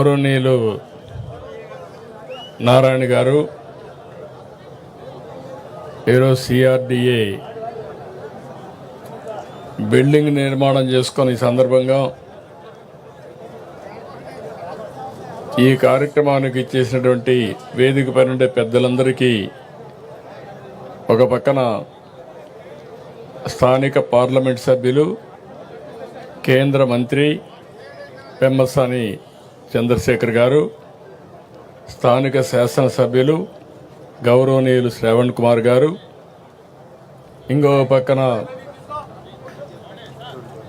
గౌరవనీయులు నారాయణ గారు ఈరోజు సిఆర్డిఏ బిల్డింగ్ నిర్మాణం చేసుకొని ఈ సందర్భంగా ఈ కార్యక్రమానికి ఇచ్చేసినటువంటి వేదిక పైన ఉండే పెద్దలందరికీ ఒక పక్కన స్థానిక పార్లమెంట్ సభ్యులు కేంద్ర మంత్రి పెమ్మసాని చంద్రశేఖర్ గారు, స్థానిక శాసనసభ్యులు గౌరవనీయులు శ్రవణ్ కుమార్ గారు, ఇంకో పక్కన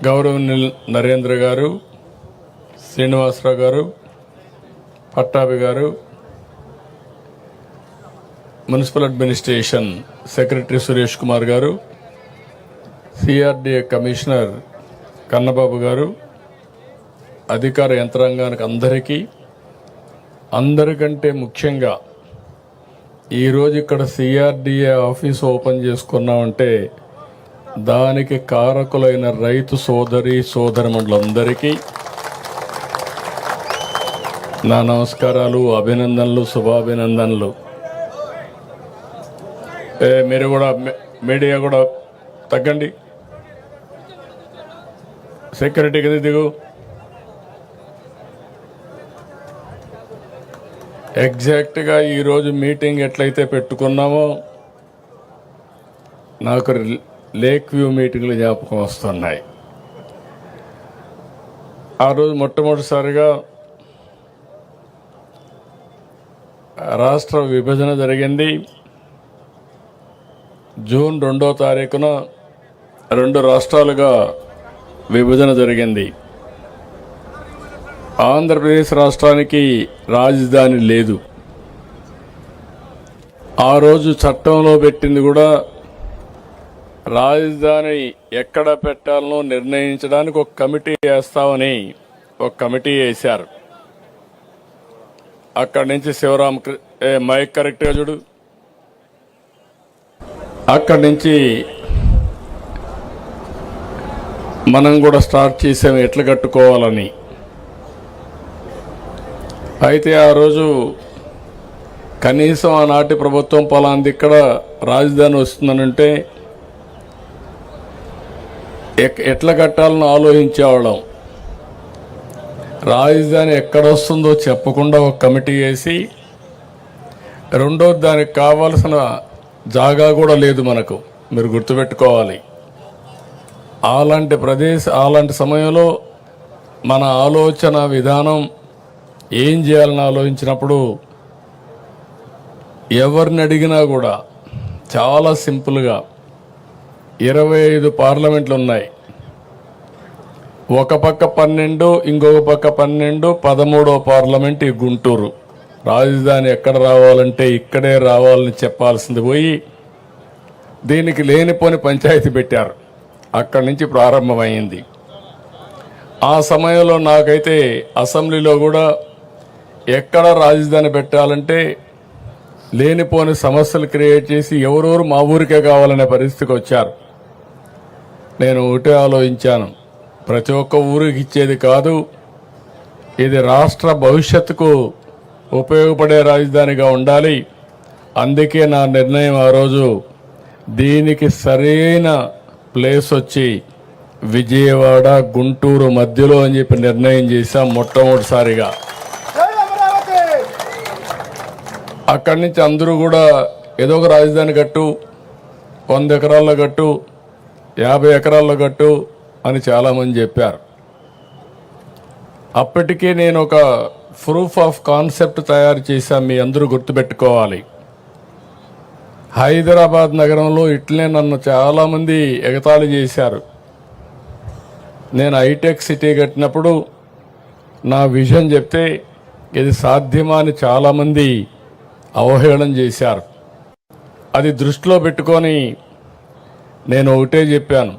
గౌరవనీయులు నరేంద్ర గారు, శ్రీనివాసరావు గారు, పట్టాభి గారు, municipal administration secretary Suresh Kumar గారు, సిఆర్డిఏ కమిషనర్ కన్నబాబు గారు, అధికార యంత్రాంగానికి అందరికంటే ముఖ్యంగా ఈరోజు ఇక్కడ సిఆర్డిఏ ఆఫీస్ ఓపెన్ చేసుకున్నామంటే దానికి కారకులైన రైతు సోదరి సోదరిమణులందరికీ నా నమస్కారాలు, అభినందనలు, శుభాభినందనలు. మీరు కూడా మీడియా కూడా తగ్గండి, సెక్యూరిటీ కింద దిగు. ఎగ్జాక్ట్గా ఈరోజు మీటింగ్ ఎట్లయితే పెట్టుకున్నామో నాకు లేక్ వ్యూ మీటింగ్లు జ్ఞాపకం వస్తున్నాయి. ఆ రోజు మొట్టమొదటిసారిగా రాష్ట్ర విభజన జరిగింది. జూన్ 2వ తారీఖున 2 రాష్ట్రాలుగా విభజన జరిగింది. ఆంధ్రప్రదేశ్ రాష్ట్రానికి రాజధాని లేదు. ఆ రోజు చట్టంలో పెట్టింది కూడా రాజధాని ఎక్కడ పెట్టాలనో నిర్ణయించడానికి ఒక కమిటీ వేస్తామని ఒక కమిటీ వేశారు. అక్కడి నుంచి శివరామ్ మైక్ కరెక్ట్గా చూడు, అక్కడి నుంచి మనం కూడా స్టార్ట్ చేసాము ఎట్లా కట్టుకోవాలని. అయితే ఆ రోజు కనీసం ఆనాటి ప్రభుత్వం పలాంది ఇక్కడ రాజధాని వస్తుందనంటే ఎట్లా కట్టాలని ఆలోచించేవాళ్ళం. రాజధాని ఎక్కడ వస్తుందో చెప్పకుండా ఒక కమిటీ వేసి, రెండోది దానికి కావాల్సిన జాగా కూడా లేదు మనకు, మీరు గుర్తుపెట్టుకోవాలి. అలాంటి సమయంలో మన ఆలోచన విధానం ఏం చేయాలని ఆలోచించినప్పుడు ఎవరిని అడిగినా కూడా చాలా సింపుల్గా 25 పార్లమెంట్లు ఉన్నాయి. ఒక పక్క 12, ఇంకొక పక్క 12, 13వ పార్లమెంట్ ఈ గుంటూరు. రాజధాని ఎక్కడ రావాలంటే ఇక్కడే రావాలని చెప్పాల్సింది పోయి దీనికి లేనిపోని పంచాయతీ పెట్టారు. అక్కడి నుంచి ప్రారంభమైంది. ఆ సమయంలో నాకైతే అసెంబ్లీలో కూడా ఎక్కడ రాజధాని పెట్టాలంటే లేనిపోని సమస్యలు క్రియేట్ చేసి ఎవరెవరు మా ఊరికే కావాలనే పరిస్థితికి వచ్చారు. నేను ఒకటే ఆలోచించాను, ప్రతి ఒక్క ఊరికి ఇచ్చేది కాదు, ఇది రాష్ట్ర భవిష్యత్తుకు ఉపయోగపడే రాజధానిగా ఉండాలి. అందుకే నా నిర్ణయం ఆ రోజు దీనికి సరైన ప్లేస్ వచ్చి విజయవాడ గుంటూరు మధ్యలో అని చెప్పి నిర్ణయం చేశాం మొట్టమొదటిసారిగా. అక్కడి నుంచి అందరూ కూడా ఏదో ఒక రాజధాని కట్టు, 100 ఎకరాల్లో కట్టు, 50 ఎకరాల్లో కట్టు అని చాలామంది చెప్పారు. అప్పటికే నేను ఒక ప్రూఫ్ ఆఫ్ కాన్సెప్ట్ తయారు చేశాను, మీ అందరూ గుర్తుపెట్టుకోవాలి. హైదరాబాద్ నగరంలో ఇట్లనే నన్ను చాలామంది ఎగతాళి చేశారు. నేను హైటెక్ సిటీ కట్టినప్పుడు నా విజన్ చెప్తే ఇది సాధ్యమా అని చాలామంది అవహేళన చేశారు. అది దృష్టిలో పెట్టుకొని నేను ఒకటే చెప్పాను,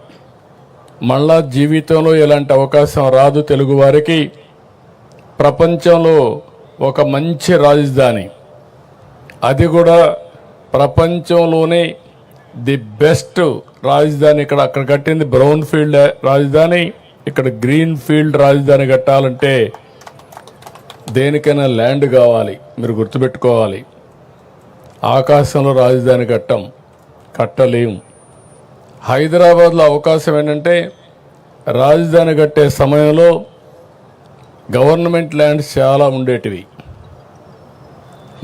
మళ్ళా జీవితంలో ఎలాంటి అవకాశం రాదు తెలుగువారికి. ప్రపంచంలో ఒక మంచి రాజధాని, అది కూడా ప్రపంచంలోనే ది బెస్ట్ రాజధాని ఇక్కడ. అక్కడ కట్టింది బ్రౌన్ ఫీల్డ్ రాజధాని, ఇక్కడ గ్రీన్ ఫీల్డ్ రాజధాని కట్టాలంటే దేనికైనా ల్యాండ్ కావాలి, మీరు గుర్తుపెట్టుకోవాలి. ఆకాశంలో రాజధాని కట్టలేం. హైదరాబాద్లో అవకాశం ఏంటంటే రాజధాని కట్టే సమయంలో గవర్నమెంట్ ల్యాండ్స్ చాలా ఉండేటివి.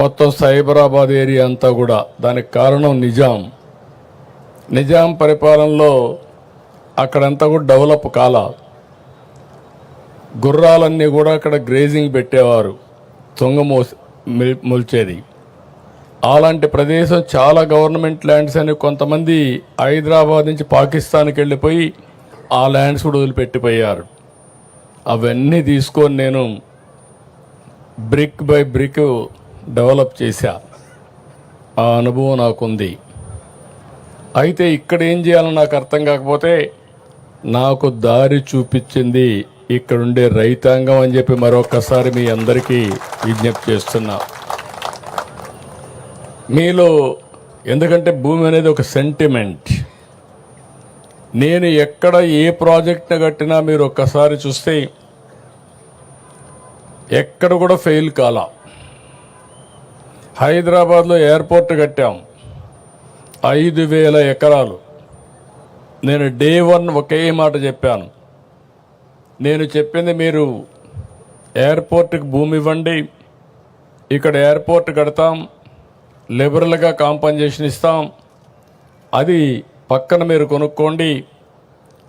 మొత్తం సైబరాబాద్ ఏరియా అంతా కూడా. దానికి కారణం నిజాం పరిపాలనలో అక్కడంతా కూడా డెవలప్ కాల. గుర్రాలన్నీ కూడా అక్కడ గ్రేజింగ్ పెట్టేవారు, మొల్చేది. అలాంటి ప్రదేశం చాలా గవర్నమెంట్ ల్యాండ్స్ అని కొంతమంది హైదరాబాద్ నుంచి పాకిస్తాన్కి వెళ్ళిపోయి ఆ ల్యాండ్స్ కూడా వదిలిపెట్టిపోయారు. అవన్నీ తీసుకొని నేను బ్రిక్ బై బ్రిక్ డెవలప్ చేశా. ఆ అనుభవం నాకుంది. అయితే ఇక్కడ ఏం చేయాలని నాకు అర్థం కాకపోతే నాకు దారి చూపించింది ఇక్కడుండే రైతాంగం అని చెప్పి మరొకసారి మీ అందరికీ విజ్ఞప్తి చేస్తున్నా. మీలో ఎందుకంటే భూమి అనేది ఒక సెంటిమెంట్. నేను ఎక్కడ ఏ ప్రాజెక్ట్ని కట్టినా మీరు ఒక్కసారి చూస్తే ఎక్కడ కూడా ఫెయిల్ కాల. హైదరాబాద్లో ఎయిర్పోర్ట్ కట్టాం, 5,000 ఎకరాలు. నేను డే 1 ఒకే మాట చెప్పాను. నేను చెప్పింది మీరు ఎయిర్పోర్ట్కి భూమి ఇవ్వండి, ఇక్కడ ఎయిర్పోర్ట్ కడతాం, లిబరల్గా కాంపన్సేషన్ ఇస్తాం, అది పక్కన మీరు కొనుక్కోండి,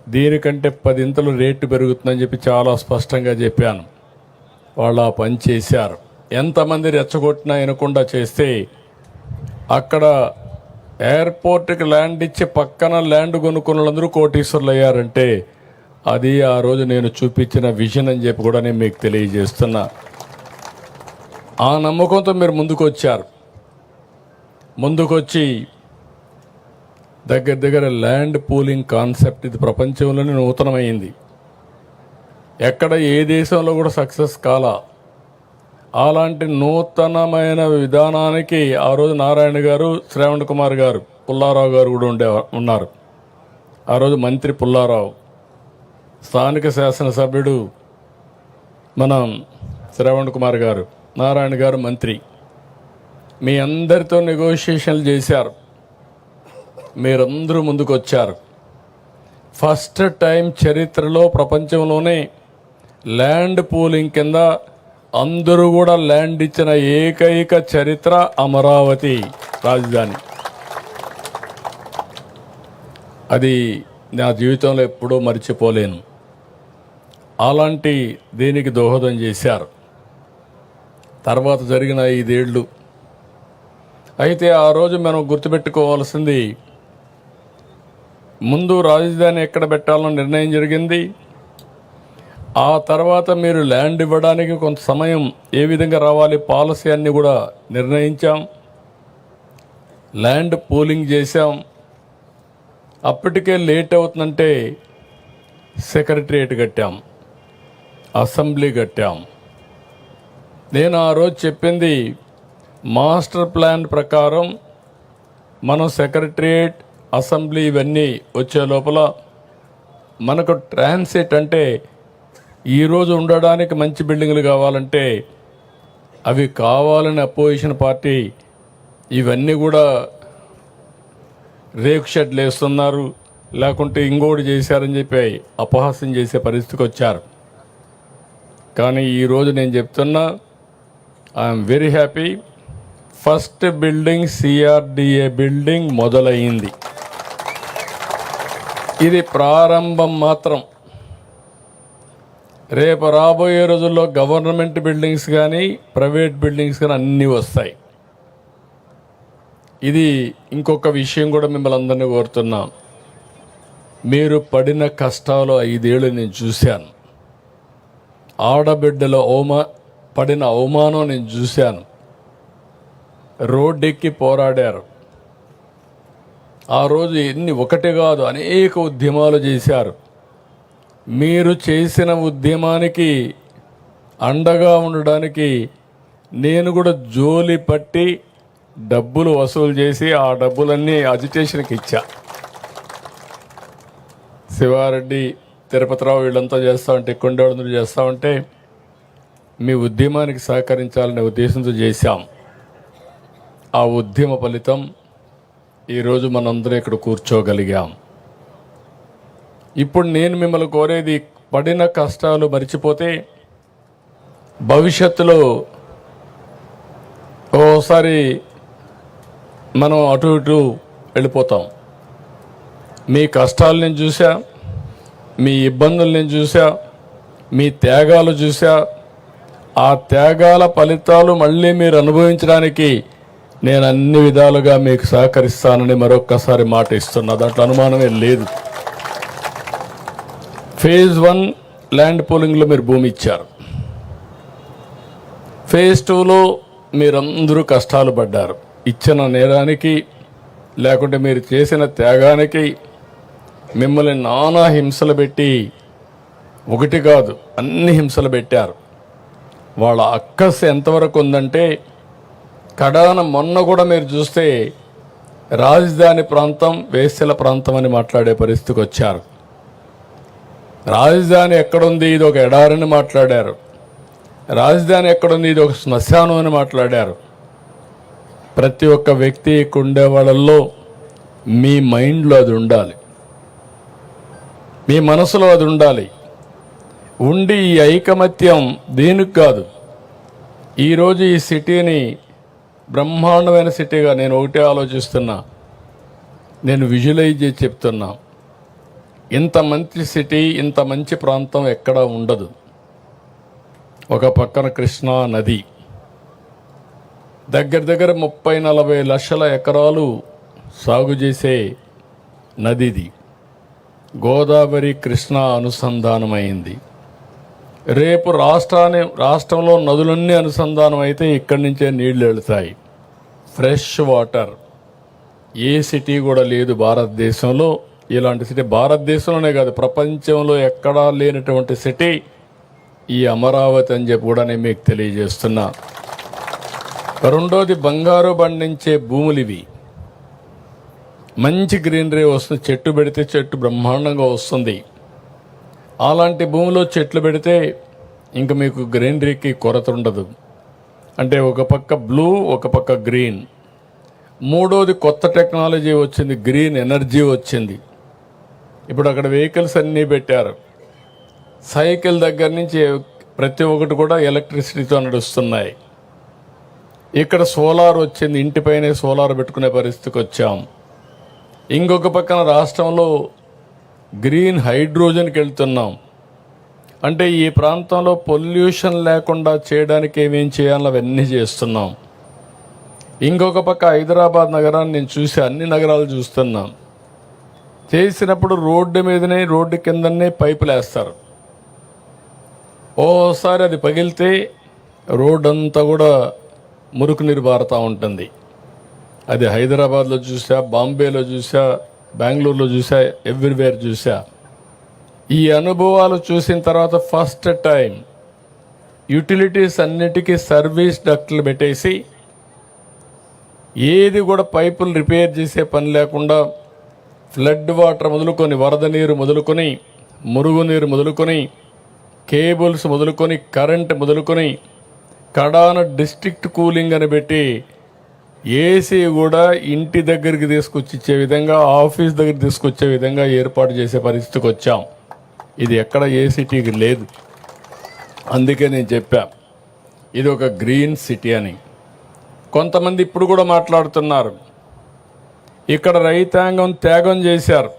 దీనికంటే 10 ఇంతలు రేటు పెరుగుతుందని చెప్పి చాలా స్పష్టంగా చెప్పాను. వాళ్ళు ఆ పని చేశారు. ఎంతమంది రెచ్చగొట్టినా వినకుండా చేస్తే అక్కడ ఎయిర్పోర్ట్కి ల్యాండ్ ఇచ్చి పక్కన ల్యాండ్ కొనుక్కున్న వాళ్ళందరూ కోటీశ్వర్లు అయ్యారంటే అది ఆ రోజు నేను చూపించిన విజన్ అని చెప్పి కూడా నేను మీకు తెలియజేస్తున్నా. ఆ నమ్మకంతో మీరు ముందుకొచ్చి దగ్గర ల్యాండ్ పూలింగ్ కాన్సెప్ట్ ఇది ప్రపంచంలోనే నూతనమైంది. ఎక్కడ ఏ దేశంలో కూడా సక్సెస్ కాలా. అలాంటి నూతనమైన విధానానికి ఆ రోజు నారాయణ గారు, శ్రావణ్ కుమార్ గారు, పుల్లారావు గారు కూడా ఉన్నారు. ఆ రోజు మంత్రి పుల్లారావు, స్థానిక శాసనసభ్యుడు మన శ్రావణ్ కుమార్ గారు, నారాయణ గారు మంత్రి. మీ అందరితో నెగోషియేషన్లు చేశారు, మీరందరూ ముందుకొచ్చారు. ఫస్ట్ టైం చరిత్రలో ప్రపంచంలోనే ల్యాండ్ పూలింగ్ కింద అందరూ కూడా ల్యాండ్ ఇచ్చిన ఏకైక చరిత్ర అమరావతి రాజధాని. అది నా జీవితంలో ఎప్పుడూ మర్చిపోలేను. అలాంటి దీనికి దోహదం చేశారు. తర్వాత జరిగిన 5 ఏళ్ళు. అయితే ఆ రోజు మనం గుర్తుపెట్టుకోవాల్సింది, ముందు రాజధాని ఎక్కడ పెట్టాలని నిర్ణయం జరిగింది. ఆ తర్వాత మీరు ల్యాండ్ ఇవ్వడానికి కొంత సమయం ఏ విధంగా రావాలి పాలసీ అన్ని కూడా నిర్ణయించాం. ల్యాండ్ పూలింగ్ చేశాం. అప్పటికే లేట్ అవుతుందంటే సెక్రటరియట్ కట్టాం, అసెంబ్లీ కట్టాం. నేను ఆ రోజు చెప్పింది మాస్టర్ ప్లాన్ ప్రకారం మనం సెక్రటరియట్, అసెంబ్లీ ఇవన్నీ వచ్చే లోపల మనకు ట్రాన్సిట్ అంటే ఈరోజు ఉండడానికి మంచి బిల్డింగ్లు కావాలంటే అవి కావాలని అపోజిషన్ పార్టీ ఇవన్నీ కూడా రేకు షెడ్లు వేస్తున్నారు, లేకుంటే ఇంకోటి చేశారని చెప్పి అపహాస్యం చేసే పరిస్థితికి వచ్చారు. కానీ ఈరోజు నేను చెప్తున్నా, I'm very happy. First building CRDA building మొదలైంది. ఇది ప్రారంభం మాత్రం. రేపు రాబోయే రోజుల్లో గవర్నమెంట్ బిల్డింగ్స్ కానీ ప్రైవేట్ బిల్డింగ్స్ కానీ అన్నీ వస్తాయి. ఇది ఇంకొక విషయం కూడా మిమ్మల్ని అందరినీ కోరుతున్నా. మీరు పడిన కష్టాలు 5 ఏళ్ళు నేను చూశాను. ఆడబిడ్డల పడిన అవమానం నేను చూశాను. రోడ్డెక్కి పోరాడారు. ఆ రోజు ఒకటి కాదు అనేక ఉద్యమాలు చేశారు. మీరు చేసిన ఉద్యమానికి అండగా ఉండడానికి నేను కూడా జోలి పట్టి డబ్బులు వసూలు చేసి ఆ డబ్బులన్నీ అజిటేషన్కి ఇచ్చా. శివారెడ్డి, తిరుపతిరావు వీళ్ళంతా చేస్తూ ఉంటే, కొండేళ్ళందరూ చేస్తూ ఉంటే మీ ఉద్యమానికి సహకరించాలనే ఉద్దేశంతో చేశాం. ఆ ఉద్యమ ఫలితం ఈరోజు మనందరం ఇక్కడ కూర్చోగలిగాం. ఇప్పుడు నేను మిమ్మల్ని కోరేది, పడిన కష్టాలు మర్చిపోతే భవిష్యత్తులో ఓసారి మనం అటు ఇటు వెళ్ళిపోతాం. మీ కష్టాలు నేను చూసా, మీ ఇబ్బందులు నేను చూసా, మీ త్యాగాలు చూసా. ఆ త్యాగాల ఫలితాలు మళ్ళీ మీరు అనుభవించడానికి నేను అన్ని విధాలుగా మీకు సహకరిస్తానని మరొక్కసారి మాట ఇస్తున్నా. దాంట్లో అనుమానమే లేదు. ఫేజ్ 1 ల్యాండ్ పూలింగ్లో మీరు భూమి ఇచ్చారు. ఫేజ్ 2లో మీరందరూ కష్టాలు పడ్డారు. ఇచ్చిన నేరానికి, లేకుంటే మీరు చేసిన త్యాగానికి మిమ్మల్ని నానా హింసలు పెట్టి, ఒకటి కాదు అన్ని హింసలు పెట్టారు. వాళ్ళ అక్కస్ ఎంతవరకు ఉందంటే, కడాన మొన్న కూడా మీరు చూస్తే రాజధాని ప్రాంతం వేశ్యల ప్రాంతం అని మాట్లాడే పరిస్థితికి వచ్చారు. రాజధాని ఎక్కడుంది, ఇది ఒక ఎడారని మాట్లాడారు. రాజధాని ఎక్కడుంది, ఇది ఒక శ్మశానం అని మాట్లాడారు. ప్రతి ఒక్క వ్యక్తి ఉండే వాళ్ళల్లో మీ మైండ్లో అది ఉండాలి, మీ మనసులో అది ఉండాలి. ఉండి ఈ ఐకమత్యం దేనికి కాదు. ఈరోజు ఈ సిటీని బ్రహ్మాండమైన సిటీగా నేను ఒకటే ఆలోచిస్తున్నా, నేను విజువలైజ్ చేసి చెప్తున్నా. ఇంత మంచి సిటీ, ఇంత మంచి ప్రాంతం ఎక్కడా ఉండదు. ఒక పక్కన కృష్ణా నది, దగ్గర దగ్గర 30-40 లక్షల ఎకరాలు సాగు చేసే నదిది. గోదావరి కృష్ణా అనుసంధానమైంది. రేపు రాష్ట్రంలో నదులన్నీ అనుసంధానం అయితే ఇక్కడి నుంచే నీళ్లు వెళతాయి. Fresh water. ఏ సిటీ కూడా లేదు భారతదేశంలో ఇలాంటి సిటీ. భారతదేశంలోనే కాదు, ప్రపంచంలో ఎక్కడా లేనటువంటి సిటీ ఈ అమరావతి అని చెప్పి కూడా నేను మీకు తెలియజేస్తున్నా. రెండోది, బంగారు పండించే భూములు ఇవి. మంచి గ్రీనరీ వస్తుంది. చెట్టు పెడితే చెట్టు బ్రహ్మాండంగా వస్తుంది. అలాంటి భూమిలో చెట్లు పెడితే ఇంక మీకు గ్రీనరీకి కొరత ఉండదు. అంటే ఒక పక్క బ్లూ, ఒక పక్క గ్రీన్. మూడోది, కొత్త టెక్నాలజీ వచ్చింది, గ్రీన్ ఎనర్జీ వచ్చింది. ఇప్పుడు అక్కడ వెహికల్స్ అన్నీ పెట్టారు. సైకిల్ దగ్గర నుంచి ప్రతి ఒక్కటి కూడా ఎలక్ట్రిసిటీతో నడుస్తున్నాయి. ఇక్కడ సోలార్ వచ్చింది, ఇంటిపైనే సోలార్ పెట్టుకునే పరిస్థితికి వచ్చాం. ఇంకొక పక్కన రాష్ట్రంలో గ్రీన్ హైడ్రోజన్కి వెళ్తున్నాం. అంటే ఈ ప్రాంతంలో పొల్యూషన్ లేకుండా చేయడానికి ఏమేం చేయాలో అవన్నీ చేస్తున్నాం. ఇంకొక పక్క హైదరాబాద్ నగరాన్ని నేను చూసి, అన్ని నగరాలు చూస్తున్నాం. చేసినప్పుడు రోడ్డు మీదనే, రోడ్డు కిందనే పైపులు వేస్తారు. ఓసారి అది పగిలితే రోడ్డు అంతా కూడా మురికి నీరు పారుతూ ఉంటుంది. అది హైదరాబాద్లో చూసా, బాంబేలో చూసా, బెంగళూరులో చూసా, ఎవ్రీవేర్ చూసా. ఈ అనుభవాలు చూసిన తర్వాత ఫస్ట్ టైం యూటిలిటీస్ అన్నిటికీ సర్వీస్ డక్ట్లు పెట్టేసి, ఏది కూడా పైపులు రిపేర్ చేసే పని లేకుండా ఫ్లడ్ వాటర్ మొదలుకొని, వరద నీరు మొదలుకొని, మురుగునీరు మొదలుకొని, కేబుల్స్ మొదలుకొని, కరెంట్ మొదలుకొని, కడాన డిస్ట్రిక్ట్ కూలింగ్ అని పెట్టి ఏసీ కూడా ఇంటి దగ్గరికి తీసుకొచ్చి ఇచ్చే విధంగా, ఆఫీస్ దగ్గర తీసుకొచ్చే విధంగా ఏర్పాటు చేసే పరిస్థితికి వచ్చాం. ఇది ఎక్కడ ఏ సిటీకి లేదు. అందుకే నేను చెప్పా ఇది ఒక గ్రీన్ సిటీ అని. కొంతమంది ఇప్పుడు కూడా మాట్లాడుతున్నారు, ఇక్కడ రైతాంగం త్యాగం చేశారు.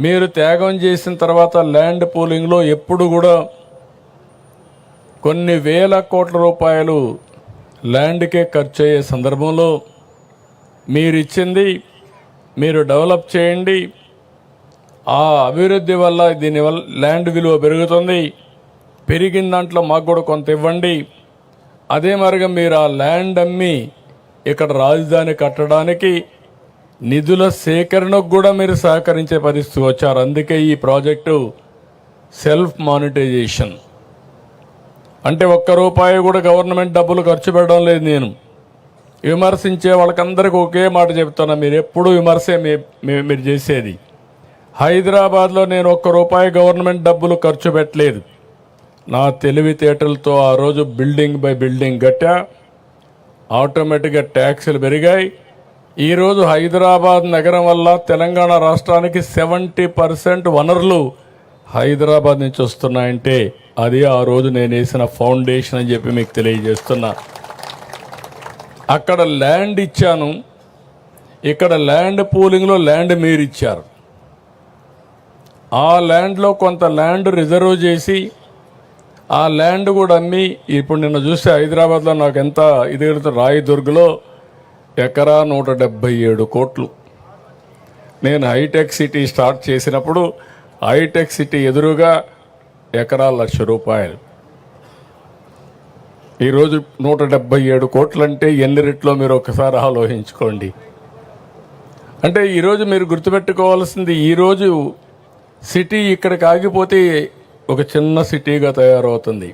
మీరు త్యాగం చేసిన తర్వాత ల్యాండ్ పూలింగ్లో ఎప్పుడు కూడా కొన్ని వేల కోట్ల రూపాయలు ల్యాండ్కే ఖర్చు అయ్యే సందర్భంలో మీరు ఇచ్చింది మీరు డెవలప్ చేయండి, ఆ అభివృద్ధి వల్ల దీనివల్ల ల్యాండ్ విలువ పెరుగుతుంది, పెరిగిన దాంట్లో మాకు కూడా కొంత ఇవ్వండి. అదే మరిగా మీరు ఆ ల్యాండ్ అమ్మి ఇక్కడ రాజధాని కట్టడానికి నిధుల సేకరణకు కూడా మీరు సహకరించే పరిస్థితి వచ్చారు. అందుకే ఈ ప్రాజెక్టు సెల్ఫ్ మానిటైజేషన్. అంటే ₹1 కూడా గవర్నమెంట్ డబ్బులు ఖర్చు పెట్టడం లేదు. నేను విమర్శించే వాళ్ళకందరికీ ఒకే మాట చెప్తున్నా, మీరు ఎప్పుడు విమర్శే మీరు చేసేది. హైదరాబాద్లో నేను ₹1 గవర్నమెంట్ డబ్బులు ఖర్చు పెట్టలేదు. నా తెలివితేటలతో ఆ రోజు బిల్డింగ్ బై బిల్డింగ్ కట్టా. ఆటోమేటిక్గా ట్యాక్సులు పెరిగాయి. ఈరోజు హైదరాబాద్ నగరం వల్ల తెలంగాణ రాష్ట్రానికి 70% వనరులు హైదరాబాద్ నుంచి వస్తున్నాయంటే అది ఆ రోజు నేను వేసిన ఫౌండేషన్ అని చెప్పి మీకు తెలియజేస్తున్నా. అక్కడ ల్యాండ్ ఇచ్చాను, ఇక్కడ ల్యాండ్ పూలింగ్లో ల్యాండ్ మీరు ఇచ్చారు. ఆ ల్యాండ్లో కొంత ల్యాండ్ రిజర్వ్ చేసి ఆ ల్యాండ్ కూడా అమ్మి ఇప్పుడు నిన్న చూస్తే హైదరాబాద్లో నాకు ఎంత ఇది రాయదుర్గ్లో ఎకరా 177 కోట్లు. నేను హైటెక్ సిటీ స్టార్ట్ చేసినప్పుడు హైటెక్ సిటీ ఎదురుగా ఎకరా 1,00,000 రూపాయలు. ఈరోజు 177 కోట్లు అంటే ఎన్ని రెట్లో మీరు ఒకసారి ఆలోచించుకోండి. అంటే ఈరోజు మీరు గుర్తుపెట్టుకోవాల్సింది, ఈరోజు సిటీ ఇక్కడికి ఆగిపోతే ఒక చిన్న సిటీగా తయారవుతుంది.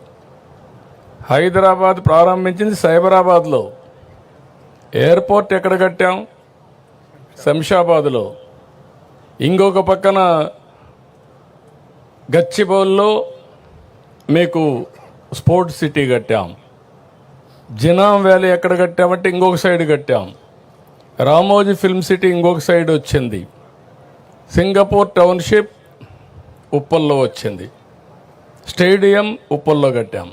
హైదరాబాద్ ప్రారంభించింది సైబరాబాద్లో. ఎయిర్పోర్ట్ ఎక్కడ కట్టాం? శంషాబాద్లో. ఇంకొక పక్కన గచ్చిబౌల్లో మీకు స్పోర్ట్స్ సిటీ కట్టాం. జినాం వ్యాలీ ఎక్కడ కట్టామంటే ఇంకొక సైడ్ కట్టాం. రామోజీ ఫిల్మ్ సిటీ ఇంకొక సైడ్ వచ్చింది. సింగపూర్ టౌన్షిప్ ఉప్పల్లో వచ్చింది. స్టేడియం ఉప్పల్లో కట్టాం.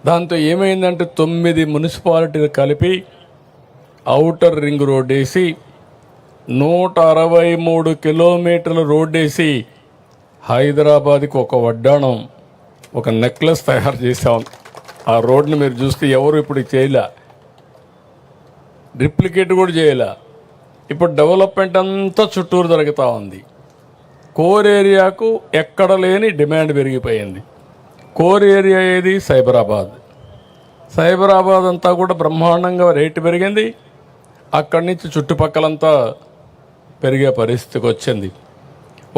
దాంతో ఏమైందంటే 9 మున్సిపాలిటీలు కలిపి ఔటర్ రింగ్ రోడ్ వేసి 163 కిలోమీటర్ల రోడ్ వేసి హైదరాబాద్కి ఒక వడ్డాణం, ఒక నెక్లెస్ తయారు చేసాం. ఆ రోడ్ని మీరు చూస్తే ఎవరు ఇప్పుడు చేయలే, రిప్లికేట్ కూడా చేయలే. ఇప్పుడు డెవలప్మెంట్ అంతా చుట్టూరు జరుగుతూ ఉంది. కోర్ ఏరియాకు ఎక్కడ లేని డిమాండ్ పెరిగిపోయింది. కోర్ ఏరియా ఏది? సైబరాబాద్. సైబరాబాద్ అంతా కూడా బ్రహ్మాండంగా రేటు పెరిగింది. అక్కడి నుంచి చుట్టుపక్కలంతా పెరిగే పరిస్థితికి వచ్చింది.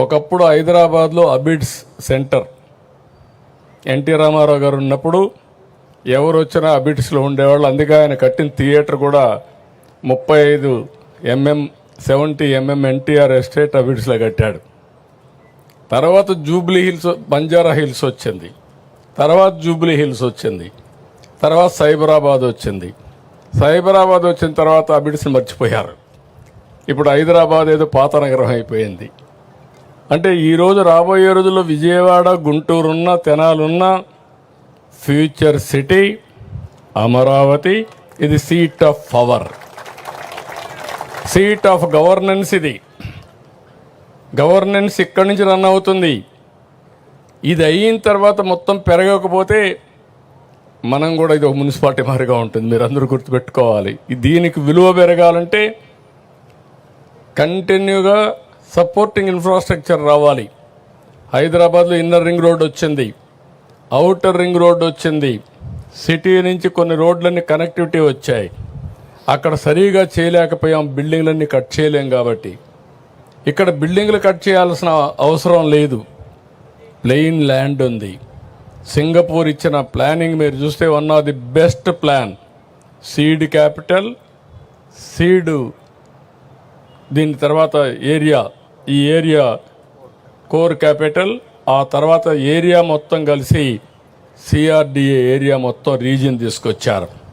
ఒకప్పుడు హైదరాబాద్లో అబిడ్స్ సెంటర్ ఎన్టీ రామారావు గారు ఉన్నప్పుడు ఎవరు వచ్చినా అబిడ్స్లో ఉండేవాళ్ళు. అందుకే ఆయన కట్టిన థియేటర్ కూడా 35 mm 70 mm ఎన్టీఆర్ ఎస్టేట్ అబిడ్స్లో కట్టాడు. తర్వాత జూబ్లీ హిల్స్, బంజారా హిల్స్ వచ్చింది. తర్వాత జూబ్లీ హిల్స్ వచ్చింది. తర్వాత సైబరాబాద్ వచ్చింది. సైబరాబాద్ వచ్చిన తర్వాత అబిడ్స్ని మర్చిపోయారు. ఇప్పుడు హైదరాబాద్ ఏదో పాత నగరం అయిపోయింది. అంటే ఈరోజు రాబోయే రోజుల్లో విజయవాడ, గుంటూరున్న, తెనాలున్న ఫ్యూచర్ సిటీ అమరావతి. ఇది seat of power, seat of governance. ఇది గవర్నెన్స్ ఇక్కడి నుంచి రన్ అవుతుంది. ఇది అయిన తర్వాత మొత్తం పెరగకపోతే మనం కూడా ఇది ఒక మున్సిపాలిటీ మారిగా ఉంటుంది. మీరు అందరూ గుర్తుపెట్టుకోవాలి. దీనికి విలువ పెరగాలంటే కంటిన్యూగా సపోర్టింగ్ ఇన్ఫ్రాస్ట్రక్చర్ రావాలి. హైదరాబాద్లో ఇన్నర్ రింగ్ రోడ్ వచ్చింది, అవుటర్ రింగ్ రోడ్ వచ్చింది. సిటీ నుంచి కొన్ని రోడ్లన్నీ కనెక్టివిటీ వచ్చాయి. అక్కడ సరిగా చేయలేకపోయాం, బిల్డింగ్లన్నీ కట్ చేయలేం. కాబట్టి ఇక్కడ బిల్డింగ్లు కట్ చేయాల్సిన అవసరం లేదు, ప్లెయిన్ ల్యాండ్ ఉంది. సింగపూర్ ఇచ్చిన ప్లానింగ్ మీరు చూస్తే one of the best plan. Seed capital, seed, దీని తర్వాత ఏరియా, ఈ ఏరియా కోర్ క్యాపిటల్, ఆ తర్వాత ఏరియా మొత్తం కలిసి సిఆర్డిఏ ఏరియా మొత్తం రీజియన్ తీసుకొచ్చారు.